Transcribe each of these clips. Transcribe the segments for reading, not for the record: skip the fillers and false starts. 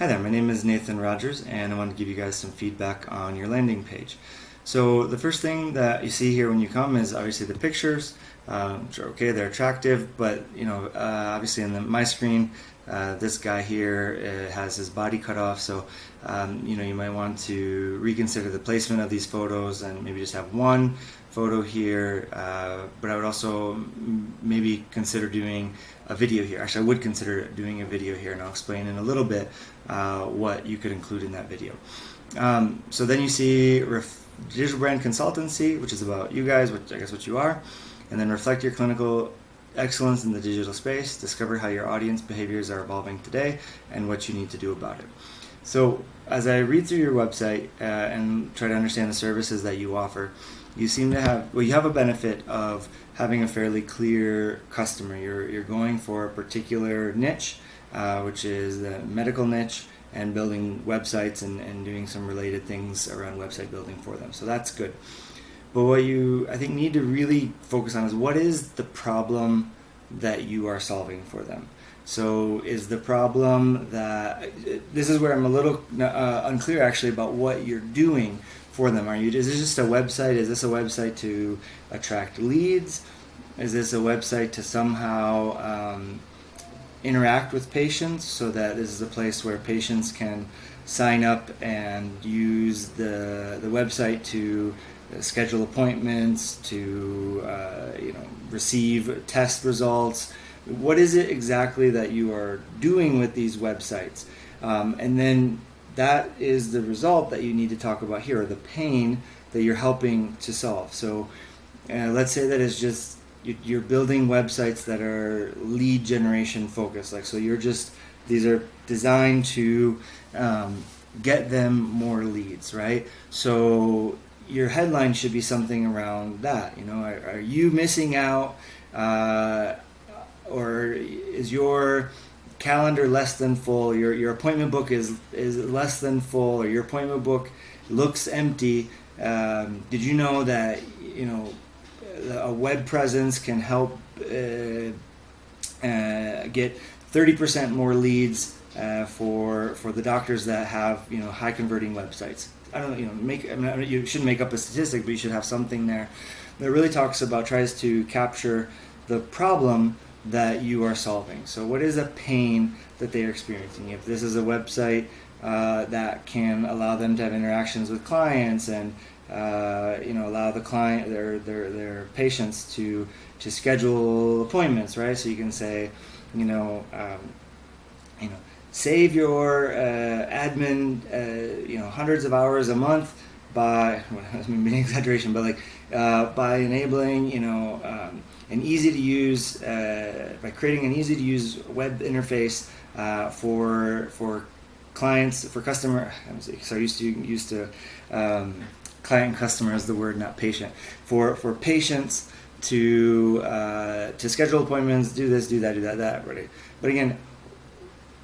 Hi there, my name is Nathan Rogers and I want to give you guys some feedback on your landing page. So the first thing that you see here when you come is obviously the pictures, which are okay, they're attractive, but obviously in my screen, this guy here has his body cut off, so you might want to reconsider the placement of these photos and maybe just have one photo here, but I would also maybe consider doing a video here. Actually, I would consider doing a video here, and I'll explain in a little bit what you could include in that video. So then you see digital brand consultancy, which is about you guys, which I guess what you are, and then reflect your clinical excellence in the digital space, discover how your audience behaviors are evolving today, and what you need to do about it. So as I read through your website and try to understand the services that you offer, you seem to have, you have a benefit of having a fairly clear customer. You're going for a particular niche, which is the medical niche, and building websites and doing some related things around website building for them. So that's good. But what you, I think, need to really focus on is what is the problem that you are solving for them. So is the problem that, this is where I'm a little unclear actually about what you're doing for them. Is this just a website? Is this a website to attract leads? Is this a website to somehow interact with patients so that this is a place where patients can sign up and use the website to schedule appointments, to receive test results? What is it exactly that you are doing with these websites? And then that is the result that you need to talk about here, or the pain that you're helping to solve. So let's say that it's just you're building websites that are lead generation focused. Like, so these are designed to get them more leads, right? So your headline should be something around that. Are you missing out, or is your calendar less than full? Your appointment book is less than full, or your appointment book looks empty. Did you know that a web presence can help get 30% more leads for the doctors that have high converting websites? I don't know. You shouldn't make up a statistic, but you should have something there that really tries to capture the problem that you are solving. So what is a pain that they are experiencing? If this is a website that can allow them to have interactions with clients and allow the client, their patients to schedule appointments, right? So you can say, save your admin, hundreds of hours a month by, an exaggeration, but by enabling, an easy to use, by creating an easy to use web interface for clients, for customer. So I used to client and customer is the word, not patient. For patients to schedule appointments, do this, do that. Right? But again,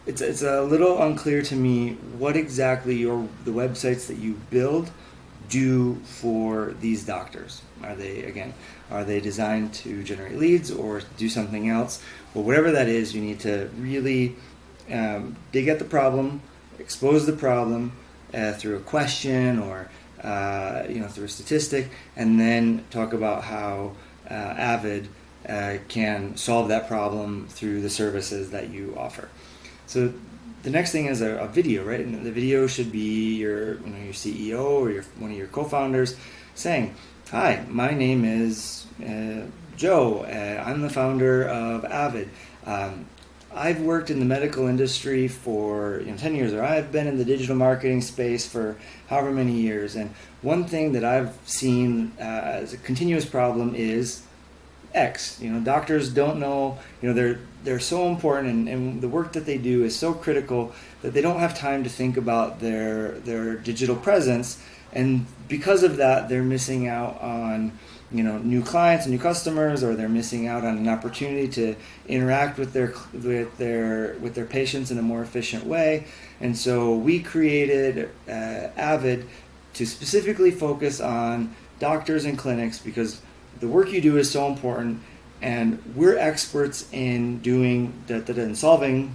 it's a little unclear to me what exactly the websites that you build do for these doctors. Are they designed to generate leads or do something else? Well, whatever that is, you need to really dig at the problem, expose the problem through a question or through a statistic, and then talk about how Avid can solve that problem through the services that you offer. So the next thing is a video, right? And the video should be your CEO or one of your co-founders saying, "Hi, my name is Joe. I'm the founder of Avid. I've worked in the medical industry for 10 years, or I've been in the digital marketing space for however many years. And one thing that I've seen as a continuous problem is X. Doctors don't know. They're so important, and the work that they do is so critical that they don't have time to think about their digital presence, and because of that, they're missing out on new clients and new customers, or they're missing out on an opportunity to interact with their patients in a more efficient way. And so we created Avid to specifically focus on doctors and clinics because the work you do is so important, and we're experts in doing and solving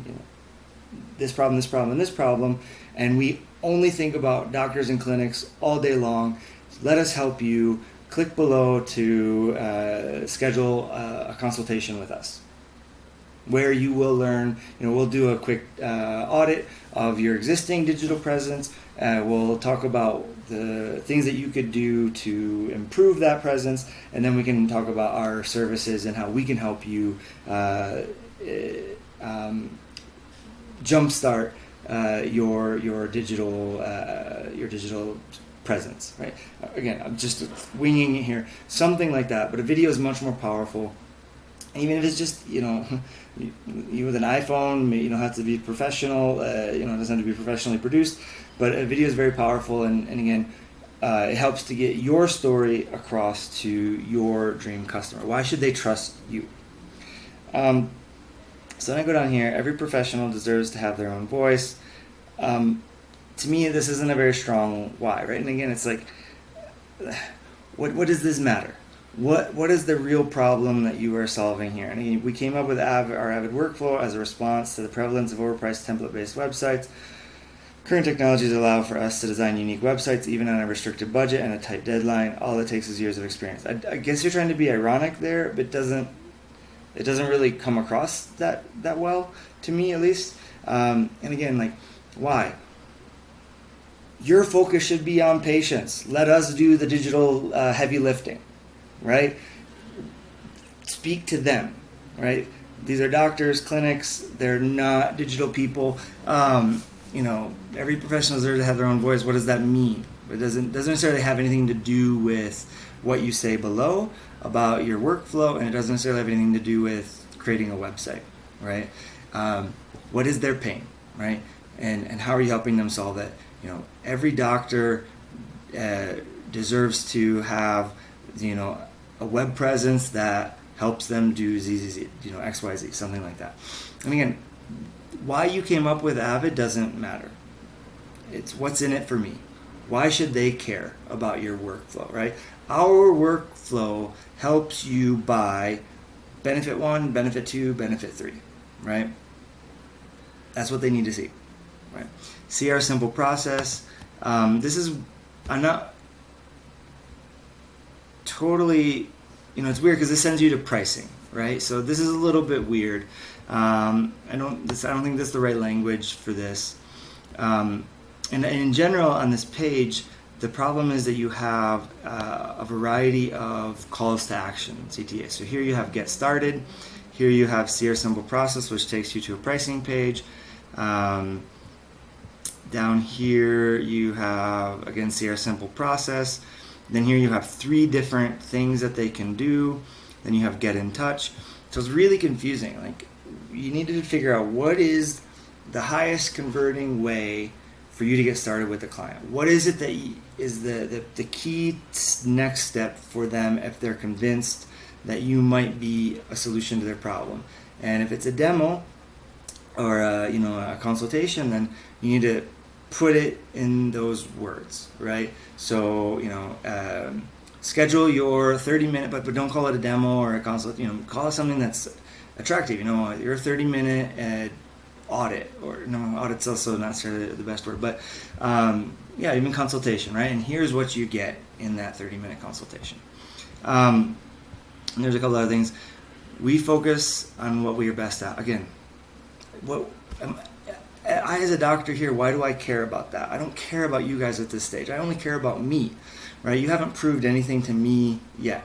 this problem, this problem, and this problem, and we only think about doctors and clinics all day long. Let us help you. Click below to schedule a consultation with us, where you will learn, we'll do a quick audit of your existing digital presence. We'll talk about the things that you could do to improve that presence, and then we can talk about our services and how we can help you jumpstart your digital presence, right? Again, I'm just winging it here, something like that. But a video is much more powerful. Even if it's just, you with an iPhone, you don't have to be professional, it doesn't have to be professionally produced, but a video is very powerful, and again, it helps to get your story across to your dream customer. Why should they trust you? So then I go down here, every professional deserves to have their own voice. To me, this isn't a very strong why, right? And again, it's like, what does this matter? What is the real problem that you are solving here? And again, we came up with our Avid workflow as a response to the prevalence of overpriced template-based websites. Current technologies allow for us to design unique websites even on a restricted budget and a tight deadline. All it takes is years of experience. I guess you're trying to be ironic there, but it doesn't really come across that well, to me at least. And again, like, why? Your focus should be on patients. Let us do the digital heavy lifting, right? Speak to them, right? These are doctors, clinics. They're not digital people. Every professional deserves to have their own voice. What does that mean? It doesn't necessarily have anything to do with what you say below about your workflow, and it doesn't necessarily have anything to do with creating a website, right? What is their pain, right? And how are you helping them solve it? Every doctor deserves to have, a web presence that helps them do ZZZ, XYZ, something like that. And again, why you came up with Avid doesn't matter. It's what's in it for me. Why should they care about your workflow, right? Our workflow helps you buy benefit 1, benefit 2, benefit 3, right? That's what they need to see, right? See our simple process. I'm not totally, it's weird because this sends you to pricing, right? So this is a little bit weird. I don't think that's the right language for this. And in general on this page, the problem is that you have a variety of calls to action, CTA. So here you have get started. Here you have see our simple process, which takes you to a pricing page. Down here you have, again, see our simple process. Then here you have 3 different things that they can do. Then you have get in touch. So it's really confusing. Like, you needed to figure out what is the highest converting way for you to get started with the client. What is it that is the key next step for them if they're convinced that you might be a solution to their problem? And if it's a demo or a consultation, then you need to put it in those words, right? So schedule your 30-minute, but don't call it a demo or a consult. Call it something that's attractive. Your 30-minute audit, or audit's also not necessarily the best word, but even consultation, right? And here's what you get in that 30-minute consultation. And there's a couple other things. We focus on what we are best at. Again, I as a doctor here, why do I care about that? I don't care about you guys at this stage. I only care about me, right? You haven't proved anything to me yet.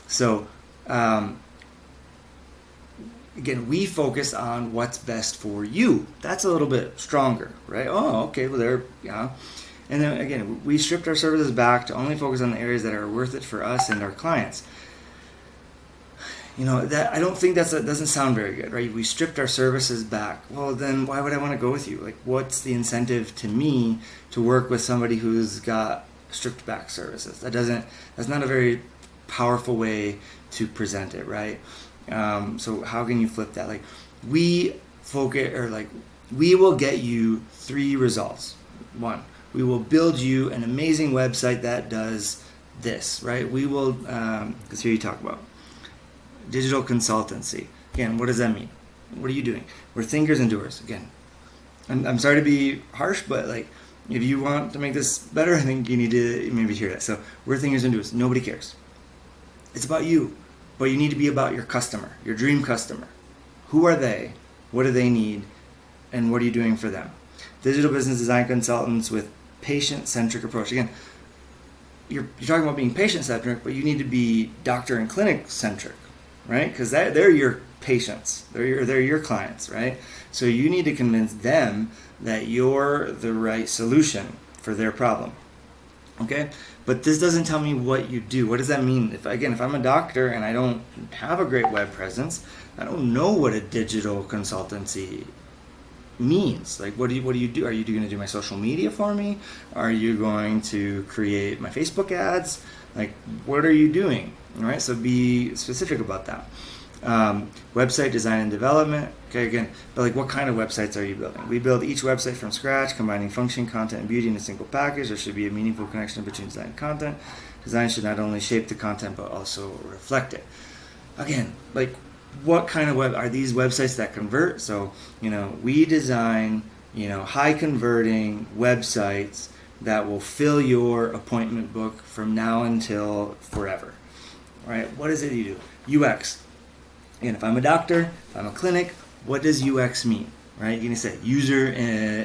So, again, we focus on what's best for you. That's a little bit stronger, right? Oh, okay, well, And then, again, we stripped our services back to only focus on the areas that are worth it for us and our clients. That I don't think that doesn't sound very good, right? We stripped our services back. Well, then why would I want to go with you? Like, what's the incentive to me to work with somebody who's got stripped back services? That's not a very powerful way to present it, right? So how can you flip that? Like, we will get you 3 results. 1, we will build you an amazing website that does this, right? We will, because here you talk about digital consultancy. Again, what does that mean? What are you doing? We're thinkers and doers. Again, I'm sorry to be harsh, but like, if you want to make this better, I think you need to maybe hear that. So we're thinking into is nobody cares. It's about you, but you need to be about your customer, your dream customer. Who are they? What do they need? And what are you doing for them? Digital business design consultants with patient-centric approach. Again, you're talking about being patient-centric, but you need to be doctor and clinic-centric, right? Because they're your patients, they're your clients, right? So you need to convince them that you're the right solution for their problem. Okay, but this doesn't tell me what you do. What does that mean? If I'm a doctor and I don't have a great web presence, I don't know what a digital consultancy means. Like, what do you do? Are you going to do my social media for me? Are you going to create my Facebook ads? Like, what are you doing? All right, so be specific about that. Website design and development. Okay, again, but like, what kind of websites are you building? We build each website from scratch, combining function, content, and beauty in a single package. There should be a meaningful connection between design and content. Design should not only shape the content but also reflect it. Again, like, what kind of web are these websites that convert? So, we design, high converting websites that will fill your appointment book from now until forever. Right? What is it you do? UX. And if I'm a doctor, if I'm a clinic, what does UX mean? Right? You're going to say user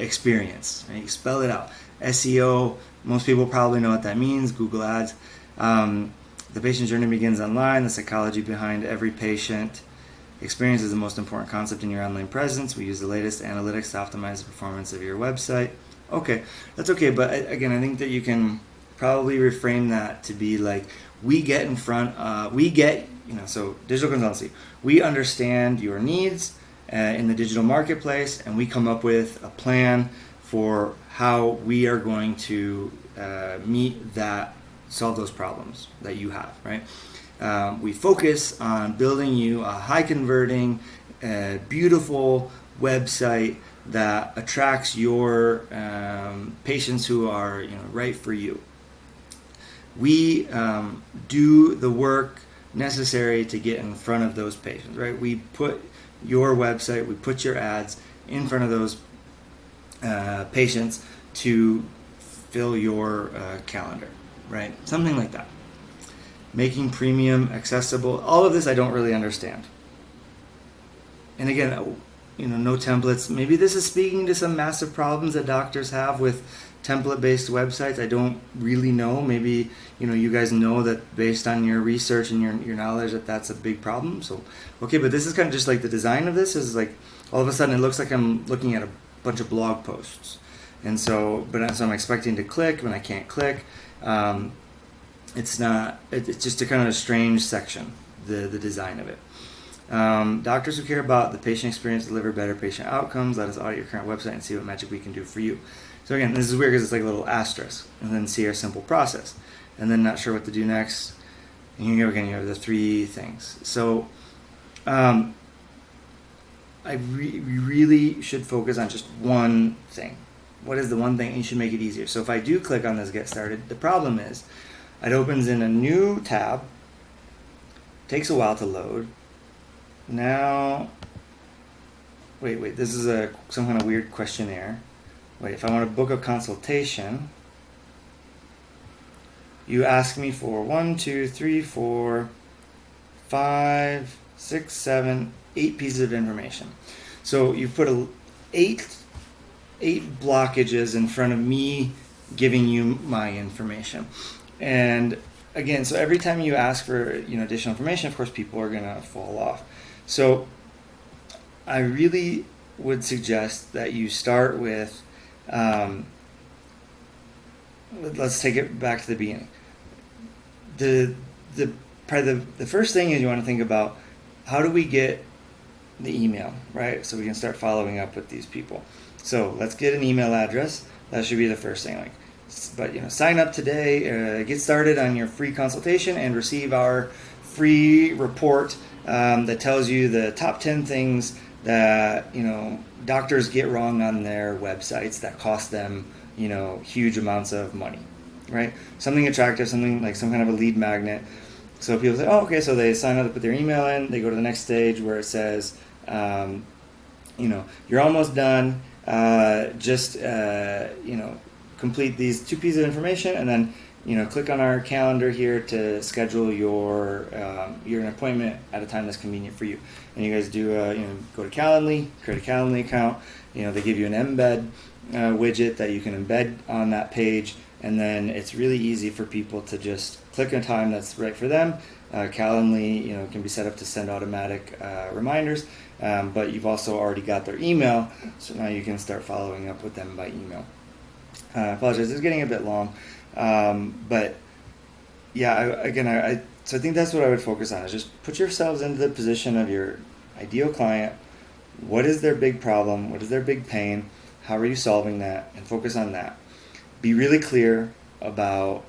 experience. Right? You spell it out. SEO, most people probably know what that means. Google Ads. The patient journey begins online. The psychology behind every patient experience is the most important concept in your online presence. We use the latest analytics to optimize the performance of your website. Okay, that's okay. But again, I think that you can probably reframe that to be like, so digital consultancy, we understand your needs in the digital marketplace, and we come up with a plan for how we are going to solve those problems that you have, right? We focus on building you a high converting, beautiful website that attracts your patients who are right for you. We do the work necessary to get in front of those patients, right? We put your website, we put your ads in front of those patients to fill your calendar, right? Something like that. Making premium accessible. All of this I don't really understand. And again, no templates. Maybe this is speaking to some massive problems that doctors have with template-based websites. I don't really know. Maybe you guys know that based on your research and your knowledge that that's a big problem. So okay, but this is kind of just like the design of this is like all of a sudden it looks like I'm looking at a bunch of blog posts, and so I'm expecting to click when I can't click. It's not. It's just a kind of a strange section. The design of it. Doctors who care about the patient experience deliver better patient outcomes. Let us audit your current website and see what magic we can do for you. So again, this is weird because it's like a little asterisk, and then see our simple process, and then not sure what to do next. And you have the three things. So we really should focus on just one thing. What is the one thing? And you should make it easier. So if I do click on this get started, the problem is it opens in a new tab, takes a while to load. Now, wait, this is some kind of weird questionnaire. Wait, if I want to book a consultation, you ask me for 1, 2, 3, 4, 5, 6, 7, 8 pieces of information. So you put eight blockages in front of me giving you my information. And again, so every time you ask for additional information, of course people are going to fall off. So I really would suggest that you start with let's take it back to the beginning. The first thing is you want to think about, how do we get the email, right? So we can start following up with these people. So let's get an email address. That should be the first thing. But sign up today, get started on your free consultation, and receive our free report that tells you the top 10 things that doctors get wrong on their websites that cost them huge amounts of money, right? Something attractive, something like some kind of a lead magnet. So people say, oh, okay, so they sign up, put their email in, they go to the next stage where it says, you're almost done. just complete these 2 pieces of information, and then click on our calendar here to schedule your an appointment at a time that's convenient for you. And you guys do go to Calendly, create a Calendly account. They give you an embed widget that you can embed on that page, and then it's really easy for people to just click a time that's right for them. Calendly can be set up to send automatic reminders, but you've also already got their email, so now you can start following up with them by email. I apologize, it's getting a bit long, but yeah, so I think that's what I would focus on, is just put yourselves into the position of your ideal client. What is their big problem? What is their big pain? How are you solving that? And focus on that. Be really clear about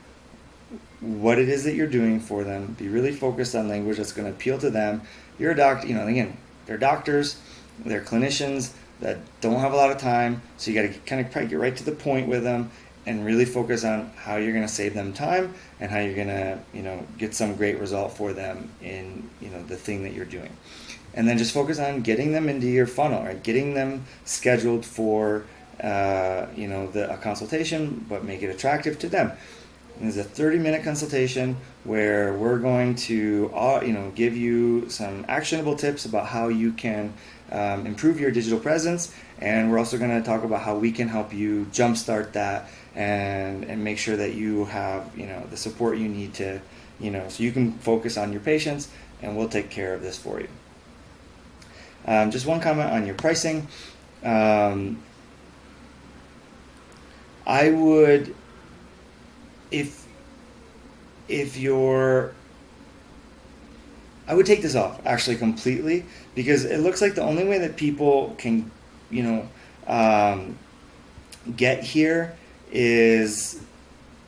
what it is that you're doing for them. Be really focused on language that's going to appeal to them. You're a doctor, again, they're doctors, they're clinicians that don't have a lot of time, so you got to kind of probably get right to the point with them and really focus on how you're going to save them time and how you're going to get some great result for them in the thing that you're doing. And then just focus on getting them into your funnel, right? Getting them scheduled for a consultation, but make it attractive to them. And there's a 30-minute consultation where we're going to give you some actionable tips about how you can improve your digital presence, and we're also going to talk about how we can help you jumpstart that and make sure that you have the support you need to so you can focus on your patients, and we'll take care of this for you. Just one comment on your pricing. I would, I would take this off actually completely, because it looks like the only way that people can get here is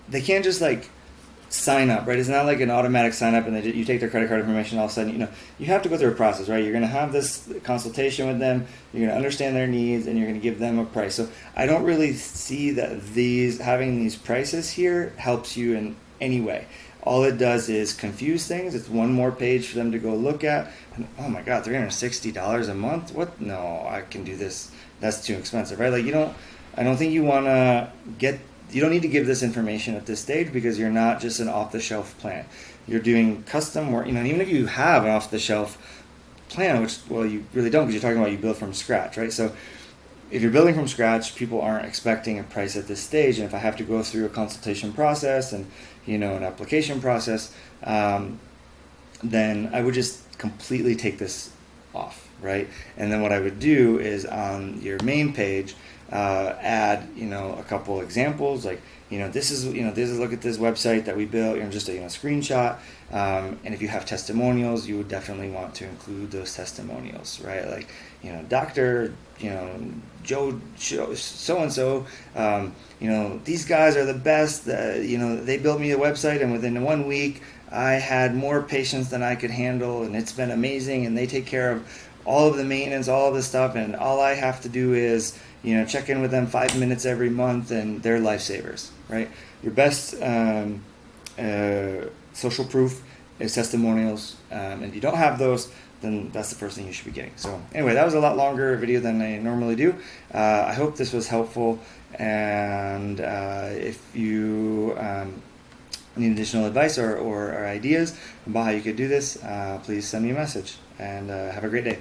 they can't just sign up, right? It's not like an automatic sign up and you take their credit card information, all of a sudden, you have to go through a process, right? You're going to have this consultation with them, you're going to understand their needs, and you're going to give them a price. So I don't really see that having these prices here helps you in any way. All it does is confuse things. It's one more page for them to go look at. And, oh my God, $360 a month? What? No, I can do this. That's too expensive, right? I don't think you don't need to give this information at this stage, because you're not just an off-the-shelf plan. You're doing custom work, and even if you have an off-the-shelf plan, which, well, you really don't, because you're talking about you build from scratch, right? So if you're building from scratch, people aren't expecting a price at this stage, and if I have to go through a consultation process and an application process, then I would just completely take this off, right? And then what I would do is on your main page, add a couple examples, this is look at this website that we built, just a screenshot, and if you have testimonials, you would definitely want to include those testimonials, right? Dr. Joe so and so, these guys are the best. They built me a website, and within 1 week I had more patients than I could handle, and it's been amazing, and they take care of all of the maintenance, all of the stuff, and all I have to do is check in with them 5 minutes every month, and they're lifesavers, right? Your best social proof is testimonials, and if you don't have those, then that's the first thing you should be getting. So anyway, that was a lot longer video than I normally do. I hope this was helpful, and if you need additional advice or ideas about how you could do this, please send me a message, and have a great day.